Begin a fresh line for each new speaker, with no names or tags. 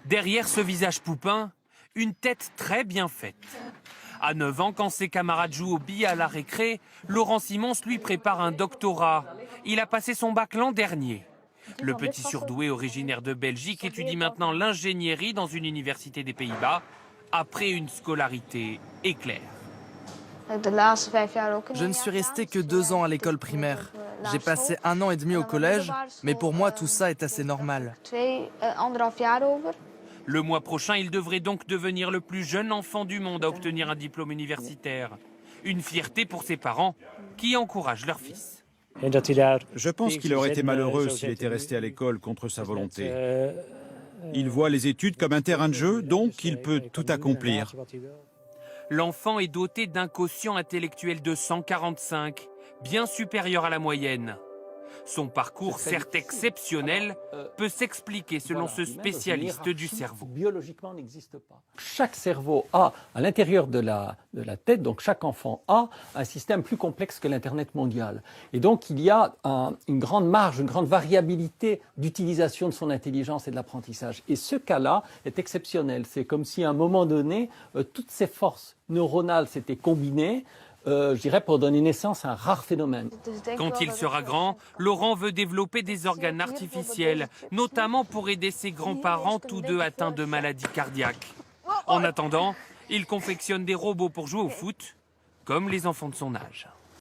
Derrière ce visage poupin, une tête très bien faite. À 9 ans, quand ses camarades jouent aux billes à la récré, Laurent Simons lui prépare un doctorat. Il a passé son bac l'an dernier. Le petit surdoué originaire de Belgique étudie maintenant l'ingénierie dans une université des Pays-Bas, après une scolarité éclair.
Je ne suis resté que 2 ans à l'école primaire. J'ai passé 1 an et demi au collège, mais pour moi tout ça est assez normal.
Le mois prochain, il devrait donc devenir le plus jeune enfant du monde à obtenir un diplôme universitaire. Une fierté pour ses parents qui encouragent leur fils.
Je pense qu'il aurait été malheureux s'il était resté à l'école contre sa volonté. Il voit les études comme un terrain de jeu, donc il peut tout accomplir.
L'enfant est doté d'un quotient intellectuel de 145, bien supérieur à la moyenne. Son parcours, certes exceptionnel, peut s'expliquer selon ce spécialiste du cerveau.
Biologiquement n'existe pas. Chaque cerveau a, à l'intérieur de la tête, donc chaque enfant a un système plus complexe que l'Internet mondial. Et donc il y a une grande marge, une grande variabilité d'utilisation de son intelligence et de l'apprentissage. Et ce cas-là est exceptionnel. C'est comme si à un moment donné, toutes ces forces neuronales s'étaient combinées, je dirais, pour donner naissance à un rare phénomène.
Quand il sera grand, Laurent veut développer des organes artificiels, notamment pour aider ses grands-parents, tous deux atteints de maladies cardiaques. En attendant, il confectionne des robots pour jouer au foot, comme les enfants de son âge.